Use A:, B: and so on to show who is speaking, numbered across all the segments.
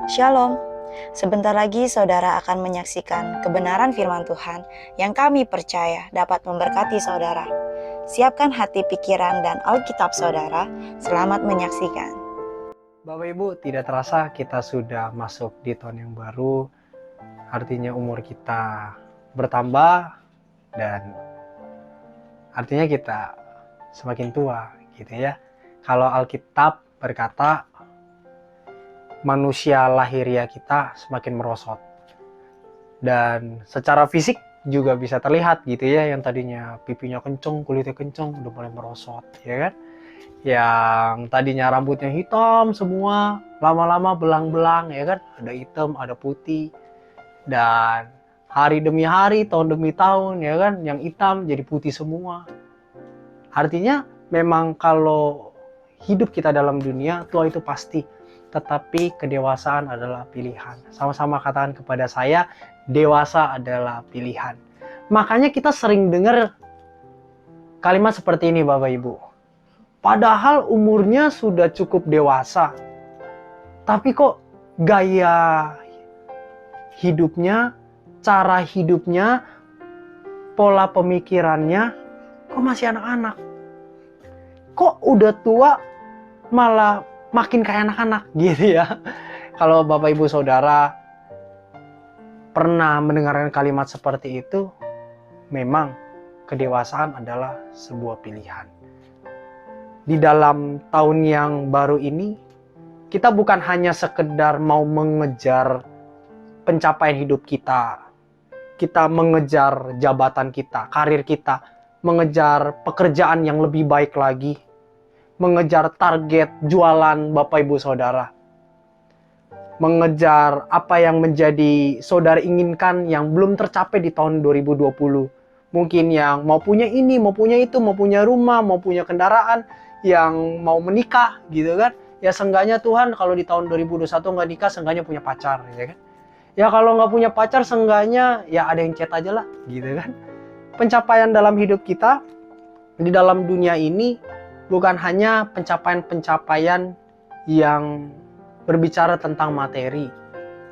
A: Shalom. Sebentar lagi saudara akan menyaksikan kebenaran firman Tuhan yang kami percaya dapat memberkati saudara. Siapkan hati, pikiran, dan Alkitab saudara. Selamat menyaksikan.
B: Bapak Ibu, tidak terasa kita sudah masuk di tahun yang baru. Artinya umur kita bertambah dan artinya kita semakin tua gitu ya. Kalau Alkitab berkata manusia lahiriah kita semakin merosot. Dan secara fisik juga bisa terlihat gitu ya, yang tadinya pipinya kenceng, kulitnya kenceng, udah mulai merosot, ya kan? Yang tadinya rambutnya hitam semua, lama-lama belang-belang, ya kan? Ada hitam, ada putih. Dan hari demi hari, tahun demi tahun, ya kan? Yang hitam jadi putih semua. Artinya memang kalau hidup kita dalam dunia, tua itu pasti. Tetapi kedewasaan adalah pilihan. Sama-sama katakan kepada saya, dewasa adalah pilihan. Makanya kita sering dengar kalimat seperti ini Bapak Ibu. Padahal umurnya sudah cukup dewasa. Tapi kok gaya hidupnya, cara hidupnya, pola pemikirannya, kok masih anak-anak? Kok udah tua malah makin kayak anak-anak gitu ya. Kalau Bapak Ibu Saudara pernah mendengarkan kalimat seperti itu, memang kedewasaan adalah sebuah pilihan. Di dalam tahun yang baru ini, kita bukan hanya sekedar mau mengejar pencapaian hidup kita. Kita mengejar jabatan kita, karir kita, mengejar pekerjaan yang lebih baik lagi, mengejar target jualan Bapak Ibu Saudara, mengejar apa yang menjadi saudara inginkan yang belum tercapai di tahun 2020. Mungkin yang mau punya ini, mau punya itu, mau punya rumah, mau punya kendaraan, yang mau menikah gitu kan. Ya seenggaknya Tuhan kalau di tahun 2021 nggak nikah, seenggaknya punya pacar ya kan. Ya kalau nggak punya pacar, seenggaknya ya ada yang chat aja lah gitu kan. Pencapaian dalam hidup kita di dalam dunia ini bukan hanya pencapaian-pencapaian yang berbicara tentang materi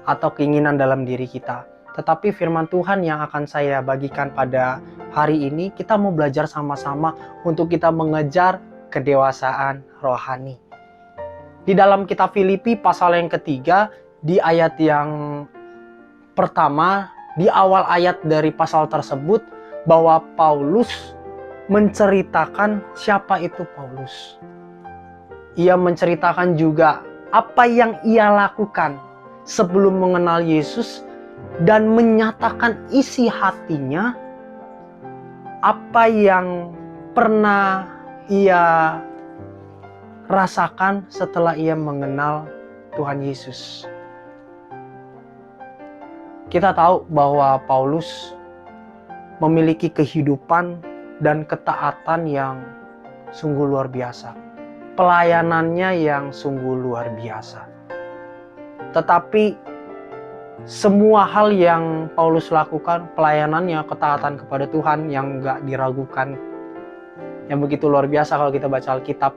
B: atau keinginan dalam diri kita. Tetapi firman Tuhan yang akan saya bagikan pada hari ini, kita mau belajar sama-sama untuk kita mengejar kedewasaan rohani. Di dalam kitab Filipi pasal yang ketiga, di ayat yang pertama, di awal ayat dari pasal tersebut, bahwa Paulus menceritakan siapa itu Paulus. Ia menceritakan juga apa yang ia lakukan sebelum mengenal Yesus dan menyatakan isi hatinya, apa yang pernah ia rasakan setelah ia mengenal Tuhan Yesus. Kita tahu bahwa Paulus memiliki kehidupan dan ketaatan yang sungguh luar biasa. Pelayanannya yang sungguh luar biasa. Tetapi semua hal yang Paulus lakukan, pelayanannya, ketaatan kepada Tuhan yang gak diragukan, yang begitu luar biasa kalau kita baca Alkitab.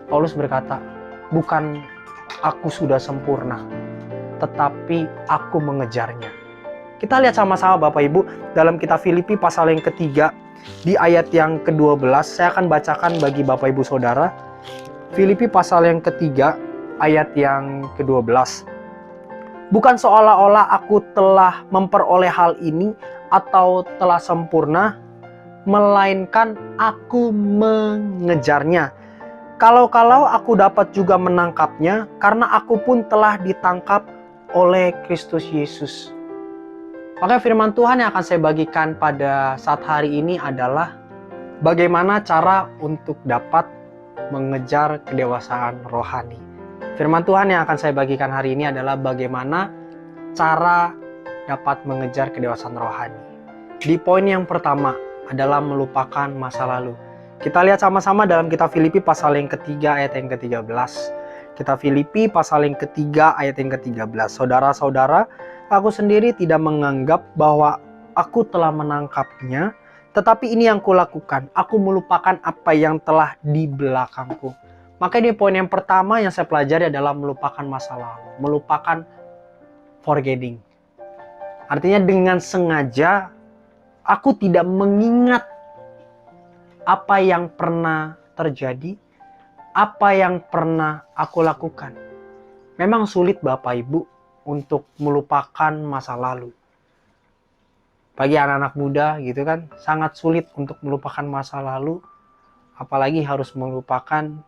B: Paulus berkata, bukan aku sudah sempurna, tetapi aku mengejarnya. Kita lihat sama-sama Bapak Ibu dalam kitab Filipi pasal yang ketiga di ayat yang ke-12. Saya akan bacakan bagi Bapak Ibu Saudara. Filipi pasal yang ketiga ayat yang ke-12. Bukan seolah-olah aku telah memperoleh hal ini atau telah sempurna, melainkan aku mengejarnya. Kalau-kalau aku dapat juga menangkapnya, karena aku pun telah ditangkap oleh Kristus Yesus. Maka firman Tuhan yang akan saya bagikan pada saat hari ini adalah bagaimana cara untuk dapat mengejar kedewasaan rohani. Firman Tuhan yang akan saya bagikan hari ini adalah bagaimana cara dapat mengejar kedewasaan rohani. Di poin yang pertama adalah melupakan masa lalu. Kita lihat sama-sama dalam kitab Filipi pasal yang ketiga ayat yang ke-13. Kitab Filipi pasal yang ketiga ayat yang ke-13. Saudara-saudara, aku sendiri tidak menganggap bahwa aku telah menangkapnya, tetapi ini yang kulakukan. Aku melupakan apa yang telah di belakangku, Makanya di poin yang pertama yang saya pelajari adalah melupakan masa lalu. Melupakan forgetting. Artinya dengan sengaja aku tidak mengingat apa yang pernah terjadi, apa yang pernah aku lakukan. Memang sulit Bapak Ibu untuk melupakan masa lalu. Bagi anak-anak muda gitu kan, sangat sulit untuk melupakan masa lalu, apalagi harus melupakan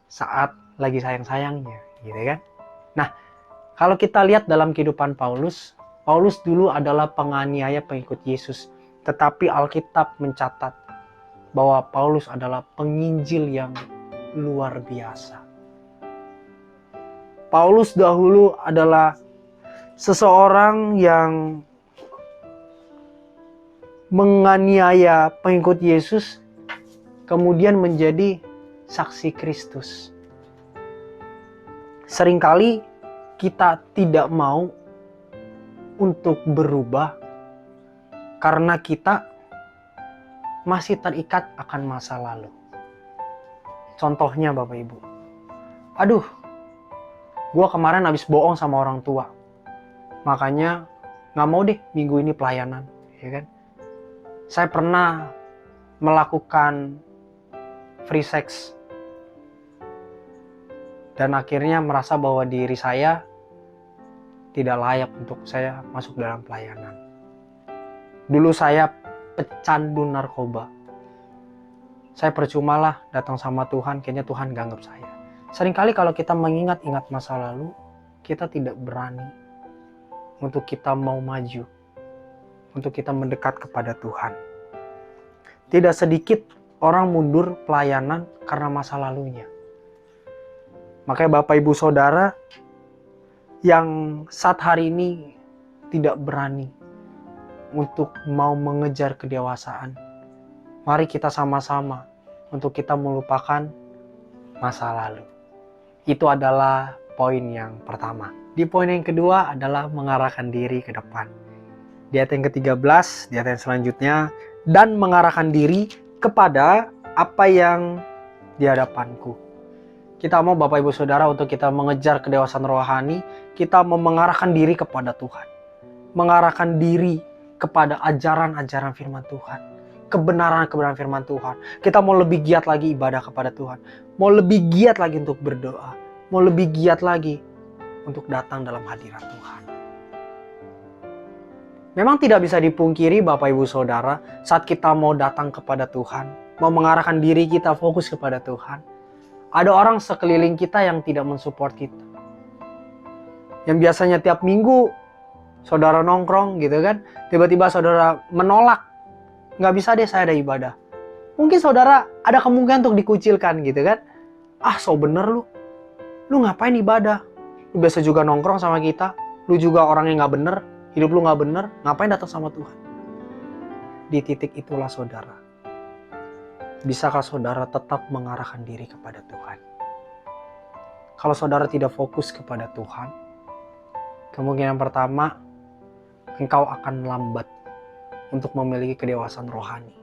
B: saat lagi sayang-sayangnya, gitu kan. Nah, kalau kita lihat dalam kehidupan Paulus, Paulus dulu adalah penganiaya pengikut Yesus, tetapi Alkitab mencatat bahwa Paulus adalah penginjil yang luar biasa. Paulus dahulu adalah seseorang yang menganiaya pengikut Yesus, kemudian menjadi saksi Kristus. Seringkali kita tidak mau untuk berubah karena kita masih terikat akan masa lalu. Contohnya Bapak Ibu, aduh, gue kemarin habis bohong sama orang tua, makanya gak mau deh minggu ini pelayanan, ya kan? Saya pernah melakukan free sex dan akhirnya merasa bahwa diri saya tidak layak untuk saya masuk dalam pelayanan. Dulu saya pecandu narkoba. Saya percumalah datang sama Tuhan, kayaknya Tuhan gak anggap saya. Seringkali kalau kita mengingat-ingat masa lalu, kita tidak berani untuk kita mau maju, untuk kita mendekat kepada Tuhan. Tidak sedikit orang mundur pelayanan karena masa lalunya. Makanya Bapak Ibu Saudara yang saat hari ini tidak berani untuk mau mengejar kedewasaan, mari kita sama-sama untuk kita melupakan masa lalu. Itu adalah poin yang pertama. Di poin yang kedua adalah mengarahkan diri ke depan. Di ayat yang ke-13, di ayat yang selanjutnya, dan mengarahkan diri kepada apa yang di hadapanku. Kita mau Bapak Ibu Saudara untuk kita mengejar kedewasaan rohani, kita mau mengarahkan diri kepada Tuhan. Mengarahkan diri kepada ajaran-ajaran firman Tuhan. Kebenaran-kebenaran firman Tuhan. Kita mau lebih giat lagi ibadah kepada Tuhan. Mau lebih giat lagi untuk berdoa. Mau lebih giat lagi untuk datang dalam hadirat Tuhan. Memang tidak bisa dipungkiri Bapak Ibu Saudara, saat kita mau datang kepada Tuhan, mau mengarahkan diri kita fokus kepada Tuhan, ada orang sekeliling kita yang tidak mensupport kita. Yang biasanya tiap minggu saudara nongkrong gitu kan, tiba-tiba saudara menolak, nggak bisa deh saya ada ibadah. Mungkin saudara ada kemungkinan untuk dikucilkan gitu kan. Ah so bener lu ngapain ibadah? Lu biasa juga nongkrong sama kita, lu juga orang yang nggak bener, hidup lu nggak bener, ngapain datang sama Tuhan? Di titik itulah saudara, bisakah saudara tetap mengarahkan diri kepada Tuhan? Kalau saudara tidak fokus kepada Tuhan, kemungkinan pertama, engkau akan lambat untuk memiliki kedewasaan rohani.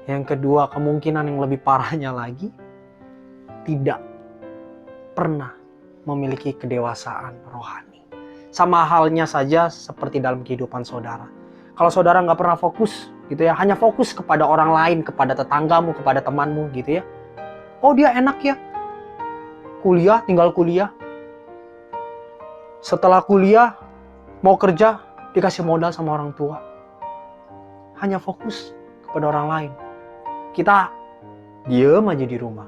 B: Yang kedua, kemungkinan yang lebih parahnya lagi, tidak pernah memiliki kedewasaan rohani. Sama halnya saja seperti dalam kehidupan saudara. Kalau saudara nggak pernah fokus, gitu ya, hanya fokus kepada orang lain, kepada tetanggamu, kepada temanmu, gitu ya. Oh dia enak ya, kuliah, tinggal kuliah. Setelah kuliah, mau kerja, dikasih modal sama orang tua. Hanya fokus kepada orang lain. Kita diem aja di rumah,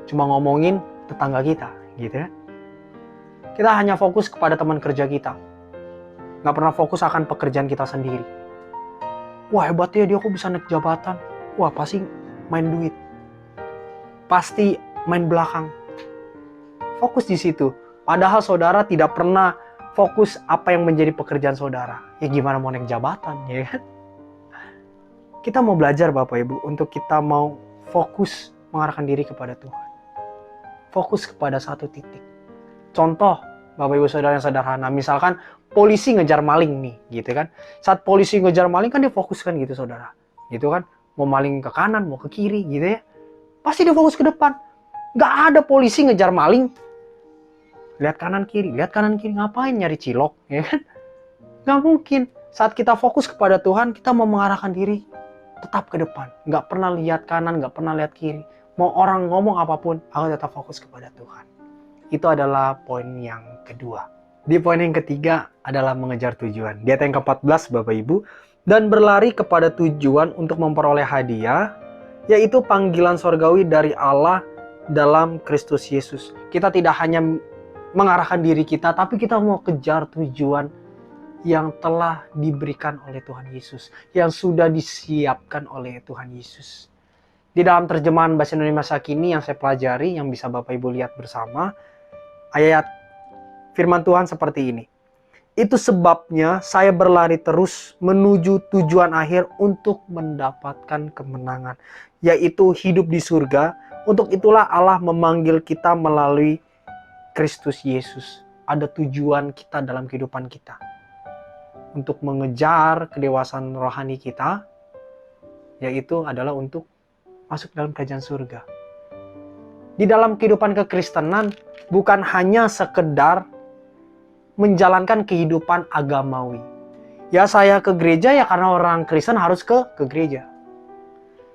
B: cuma ngomongin tetangga kita, gitu ya. Kita hanya fokus kepada teman kerja kita, nggak pernah fokus akan pekerjaan kita sendiri. Wah hebat ya dia, kok bisa naik jabatan. Wah pasti main duit, pasti main belakang. Fokus di situ. Padahal saudara tidak pernah fokus apa yang menjadi pekerjaan saudara. Ya gimana mau naik jabatan, ya kan? Kita mau belajar Bapak Ibu untuk kita mau fokus mengarahkan diri kepada Tuhan. Fokus kepada satu titik. Contoh Bapak Ibu Saudara yang sederhana, misalkan polisi ngejar maling nih, gitu kan. Saat polisi ngejar maling kan dia fokus kan gitu saudara. Gitu kan, mau maling ke kanan, mau ke kiri gitu ya. Pasti dia fokus ke depan. Nggak ada polisi ngejar maling. Lihat kanan kiri, ngapain nyari cilok, ya kan? Nggak mungkin. Saat kita fokus kepada Tuhan, kita mau mengarahkan diri tetap ke depan. Nggak pernah lihat kanan, nggak pernah lihat kiri. Mau orang ngomong apapun, aku tetap fokus kepada Tuhan. Itu adalah poin yang kedua. Di poin yang ketiga adalah mengejar tujuan. Di ayat yang ke-14, Bapak Ibu, dan berlari kepada tujuan untuk memperoleh hadiah, yaitu panggilan sorgawi dari Allah dalam Kristus Yesus. Kita tidak hanya mengarahkan diri kita, tapi kita mau kejar tujuan yang telah diberikan oleh Tuhan Yesus, yang sudah disiapkan oleh Tuhan Yesus. Di dalam terjemahan bahasa Indonesia masa kini yang saya pelajari, yang bisa Bapak Ibu lihat bersama, ayat firman Tuhan seperti ini. Itu sebabnya saya berlari terus menuju tujuan akhir untuk mendapatkan kemenangan, yaitu hidup di surga. Untuk itulah Allah memanggil kita melalui Kristus Yesus. Ada tujuan kita dalam kehidupan kita. Untuk mengejar kedewasaan rohani kita, yaitu adalah untuk masuk dalam kerajaan surga. Di dalam kehidupan kekristenan, bukan hanya sekedar menjalankan kehidupan agamawi. Ya, saya ke gereja ya karena orang Kristen harus ke gereja.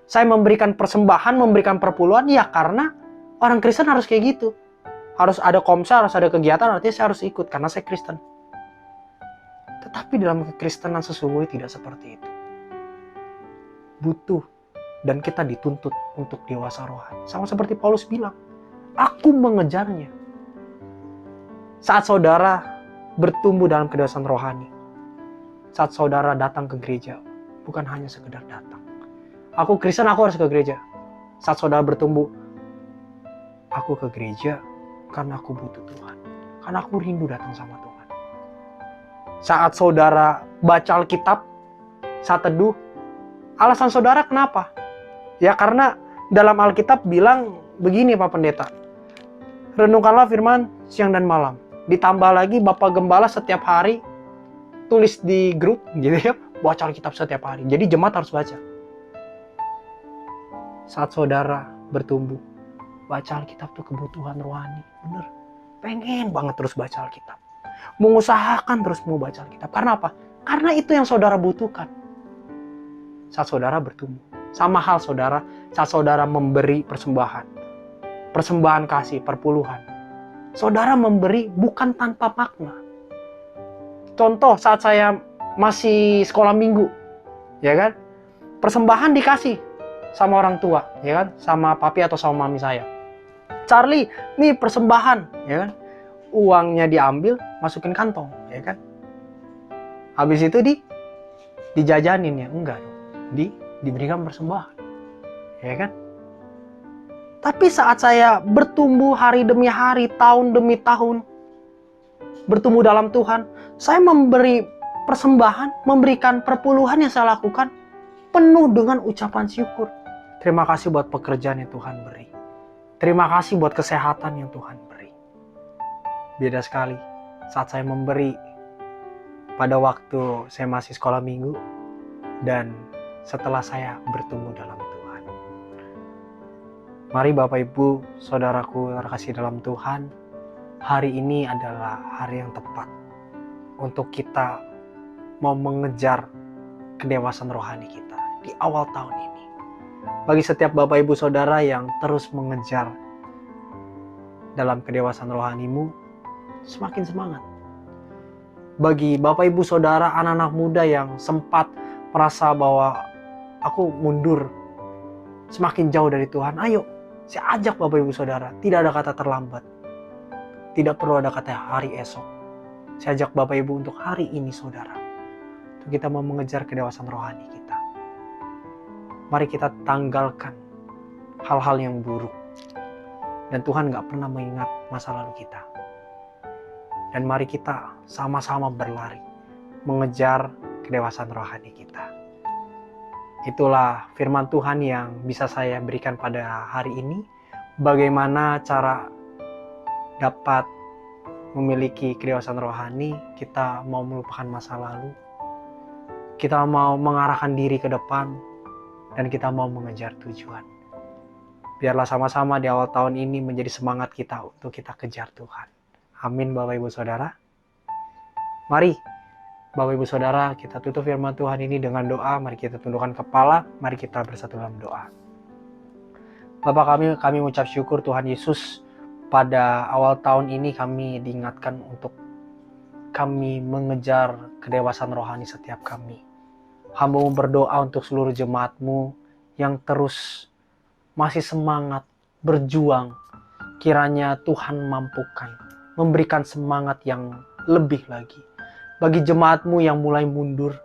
B: Saya memberikan persembahan, memberikan perpuluhan ya karena orang Kristen harus kayak gitu. Harus ada komsel, harus ada kegiatan, artinya saya harus ikut karena saya Kristen. Tetapi dalam kekristenan sesungguhnya tidak seperti itu. Butuh dan kita dituntut untuk dewasa rohani. Sama seperti Paulus bilang, aku mengejarnya. Saat saudara bertumbuh dalam kedewasaan rohani, saat saudara datang ke gereja, bukan hanya sekedar datang. Aku Kristen, aku harus ke gereja. Saat saudara bertumbuh, aku ke gereja karena aku butuh Tuhan. Karena aku rindu datang sama Tuhan. Saat saudara baca Alkitab, saat teduh, alasan saudara kenapa? Ya karena dalam Alkitab bilang begini Pak Pendeta. Renungkanlah firman siang dan malam. Ditambah lagi Bapak Gembala setiap hari tulis di grup gitu ya, baca Alkitab setiap hari. Jadi jemaat harus baca. Saat saudara bertumbuh, baca Alkitab tuh kebutuhan rohani, bener. Pengen banget terus baca Alkitab. Mengusahakan terus mau baca Alkitab. Karena apa? Karena itu yang saudara butuhkan. Saat saudara bertumbuh. Sama hal saudara, saat saudara memberi persembahan. Persembahan kasih, perpuluhan. Saudara memberi bukan tanpa makna. Contoh saat saya masih sekolah minggu, ya kan? Persembahan dikasih sama orang tua, ya kan? Sama papi atau sama mami saya. Charlie, nih persembahan, ya kan? Uangnya diambil, masukin kantong, ya kan? Habis itu dijajanin ya? Enggak dong. Diberikan persembahan, ya kan? Tapi saat saya bertumbuh hari demi hari, tahun demi tahun, bertumbuh dalam Tuhan, saya memberi persembahan, memberikan perpuluhan yang saya lakukan penuh dengan ucapan syukur. Terima kasih buat pekerjaan yang Tuhan beri. Terima kasih buat kesehatan yang Tuhan beri. Beda sekali saat saya memberi pada waktu saya masih sekolah minggu dan setelah saya bertumbuh dalam Tuhan. Mari Bapak Ibu, saudaraku terkasih dalam Tuhan, hari ini adalah hari yang tepat untuk kita mau mengejar kedewasaan rohani kita di awal tahun ini. Bagi setiap Bapak Ibu Saudara yang terus mengejar dalam kedewasaan rohanimu, semakin semangat. Bagi Bapak Ibu Saudara, anak-anak muda yang sempat merasa bahwa aku mundur, semakin jauh dari Tuhan, ayo, saya ajak Bapak Ibu Saudara, tidak ada kata terlambat. Tidak perlu ada kata hari esok. Saya ajak Bapak Ibu untuk hari ini Saudara, untuk kita mau mengejar kedewasaan rohani kita. Mari kita tanggalkan hal-hal yang buruk. Dan Tuhan gak pernah mengingat masa lalu kita. Dan mari kita sama-sama berlari, mengejar kedewasaan rohani kita. Itulah firman Tuhan yang bisa saya berikan pada hari ini. Bagaimana cara dapat memiliki kedewasaan rohani, kita mau melupakan masa lalu. Kita mau mengarahkan diri ke depan. Dan kita mau mengejar tujuan. Biarlah sama-sama di awal tahun ini menjadi semangat kita untuk kita kejar Tuhan. Amin Bapak Ibu Saudara. Mari Bapak Ibu Saudara, kita tutup firman Tuhan ini dengan doa. Mari kita tundukkan kepala, mari kita bersatu dalam doa. Bapa kami mengucap syukur Tuhan Yesus, pada awal tahun ini kami diingatkan untuk kami mengejar kedewasaan rohani setiap kami. Hamba-Mu berdoa untuk seluruh jemaat-Mu yang terus masih semangat berjuang. Kiranya Tuhan mampukan memberikan semangat yang lebih lagi. Bagi jemaat-Mu yang mulai mundur,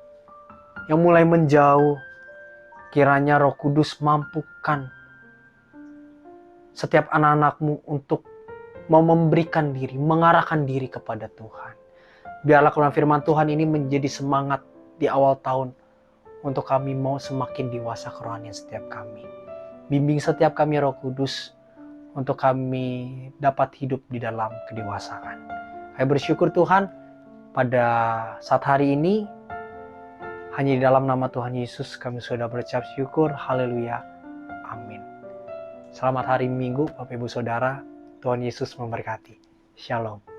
B: yang mulai menjauh, kiranya Roh Kudus mampukan setiap anak-anak-Mu untuk mau memberikan diri, mengarahkan diri kepada Tuhan. Biarlah kebenaran firman Tuhan ini menjadi semangat di awal tahun untuk kami mau semakin dewasa kerohanian setiap kami. Bimbing setiap kami Roh Kudus untuk kami dapat hidup di dalam kedewasaan. Kami bersyukur Tuhan, pada saat hari ini, hanya di dalam nama Tuhan Yesus kami sudah berucap syukur. Haleluya. Amin. Selamat hari Minggu Bapak Ibu Saudara. Tuhan Yesus memberkati. Shalom.